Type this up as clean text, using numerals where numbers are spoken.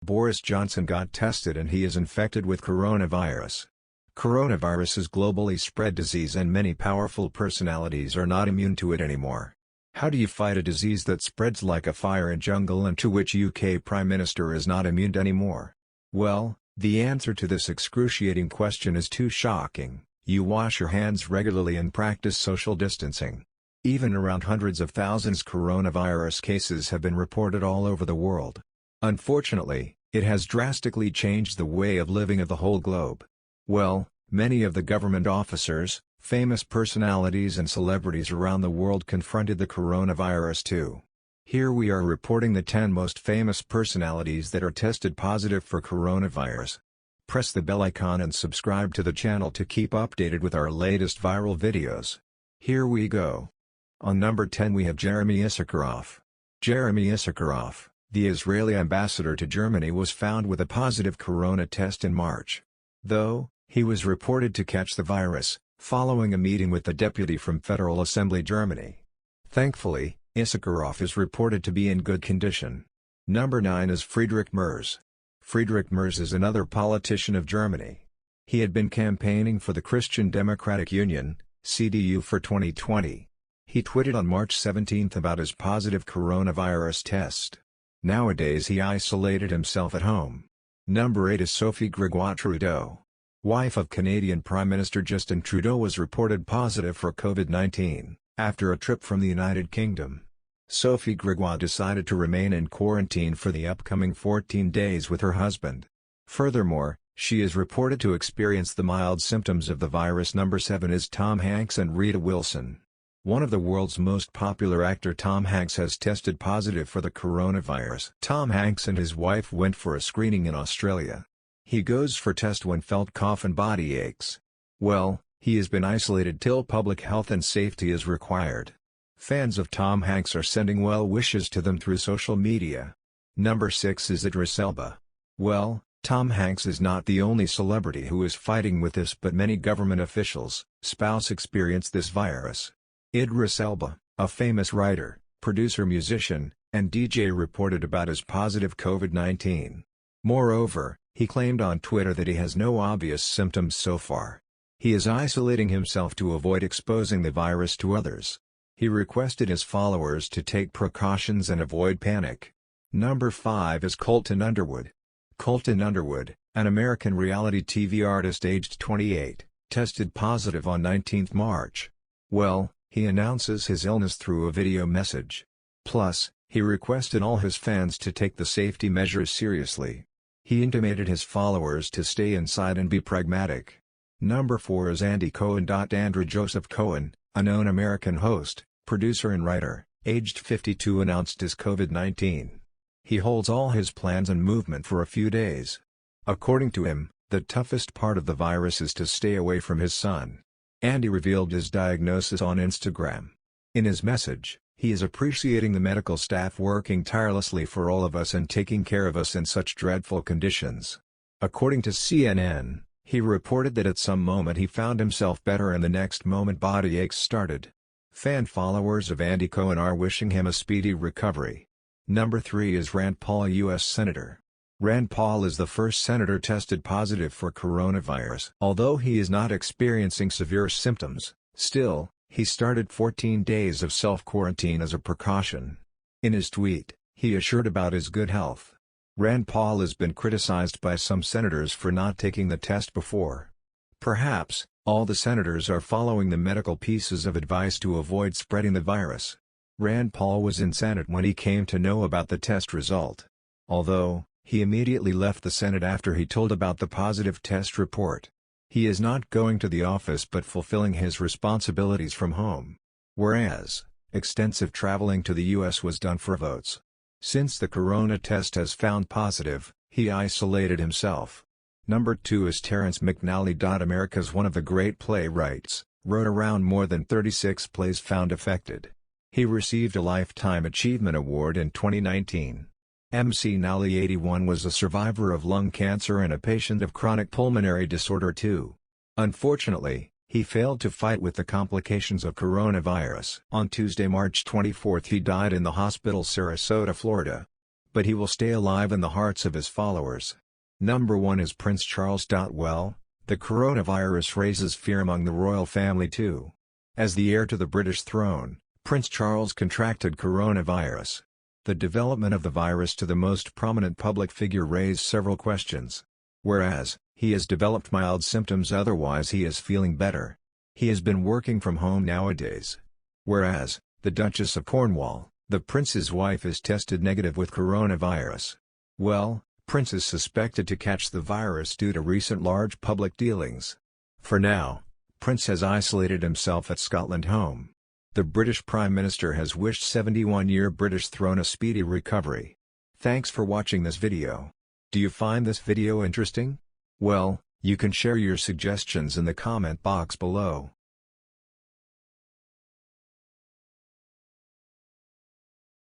Boris Johnson got tested and he is infected with coronavirus. Coronavirus is globally spread disease and many powerful personalities are not immune to it anymore. How do you fight a disease that spreads like a fire in jungle and to which UK Prime Minister is not immune anymore? Well, the answer to this excruciating question is too shocking. You wash your hands regularly and practice social distancing. Even around hundreds of thousands coronavirus cases have been reported all over the world. Unfortunately, it has drastically changed the way of living of the whole globe. Well, many of the government officers, famous personalities and celebrities around the world confronted the coronavirus too. Here we are reporting the 10 most famous personalities that are tested positive for coronavirus. Press the bell icon and subscribe to the channel to keep updated with our latest viral videos. Here we go. On number 10 we have Jeremy Issacharoff. Jeremy Issacharoff, the Israeli ambassador to Germany, was found with a positive corona test in March. Though, he was reported to catch the virus, following a meeting with the deputy from Federal Assembly Germany. Thankfully, Issacharoff is reported to be in good condition. Number 9 is Friedrich Merz. Friedrich Merz is another politician of Germany. He had been campaigning for the Christian Democratic Union, CDU, for 2020. He tweeted on March 17 about his positive coronavirus test. Nowadays he isolated himself at home. Number 8 is Sophie Gregoire Trudeau. Wife of Canadian Prime Minister Justin Trudeau was reported positive for COVID-19, after a trip from the United Kingdom. Sophie Gregoire decided to remain in quarantine for the upcoming 14 days with her husband. Furthermore, she is reported to experience the mild symptoms of the virus. Number 7 is Tom Hanks and Rita Wilson. One of the world's most popular actor Tom Hanks has tested positive for the coronavirus. Tom Hanks and his wife went for a screening in Australia. He goes for test when felt cough and body aches. Well, he has been isolated till public health and safety is required. Fans of Tom Hanks are sending well wishes to them through social media. Number 6 is Idris Elba. Well, Tom Hanks is not the only celebrity who is fighting with this, but many government officials, spouse experienced this virus. Idris Elba, a famous writer, producer, musician, and DJ, reported about his positive COVID-19. Moreover, he claimed on Twitter that he has no obvious symptoms so far. He is isolating himself to avoid exposing the virus to others. He requested his followers to take precautions and avoid panic. Number 5 is Colton Underwood. Colton Underwood, an American reality TV artist aged 28, tested positive on 19 March. Well, he announces his illness through a video message. Plus, he requested all his fans to take the safety measures seriously. He intimated his followers to stay inside and be pragmatic. Number 4 is Andy Cohen. Andrew Joseph Cohen, a known American host, producer and writer, aged 52, announced his COVID-19. He holds all his plans and movement for a few days. According to him, the toughest part of the virus is to stay away from his son. Andy revealed his diagnosis on Instagram. In his message, he is appreciating the medical staff working tirelessly for all of us and taking care of us in such dreadful conditions. According to CNN, he reported that at some moment he found himself better and the next moment body aches started. Fan followers of Andy Cohen are wishing him a speedy recovery. Number 3 is Rand Paul, U.S. Senator. Rand Paul is the first senator tested positive for coronavirus. Although he is not experiencing severe symptoms, still, he started 14 days of self-quarantine as a precaution. In his tweet, he assured about his good health. Rand Paul has been criticized by some senators for not taking the test before. Perhaps, all the senators are following the medical pieces of advice to avoid spreading the virus. Rand Paul was in Senate when he came to know about the test result. Although, he immediately left the Senate after he told about the positive test report. He is not going to the office but fulfilling his responsibilities from home. Whereas, extensive traveling to the U.S. was done for votes. Since the corona test has found positive, he isolated himself. Number 2 is Terrence McNally. America's one of the great playwrights, wrote around more than 36 plays found affected. He received a Lifetime Achievement Award in 2019. MC Nally, 81, was a survivor of lung cancer and a patient of chronic pulmonary disorder too. Unfortunately, he failed to fight with the complications of coronavirus. On Tuesday, March 24, he died in the hospital Sarasota, Florida. but he will stay alive in the hearts of his followers. Number 1 is Prince Charles. Well, the coronavirus raises fear among the royal family too. As the heir to the British throne, Prince Charles contracted coronavirus. The development of the virus to the most prominent public figure raised several questions. Whereas, he has developed mild symptoms, otherwise he is feeling better. He has been working from home nowadays. Whereas, the Duchess of Cornwall, the prince's wife, is tested negative with coronavirus. Well, Prince is suspected to catch the virus due to recent large public dealings. For now, Prince has isolated himself at Scotland home. The British Prime Minister has wished 71-year British throne a speedy recovery. Thanks for watching this video. Do you find this video interesting? Well, you can share your suggestions in the comment box below.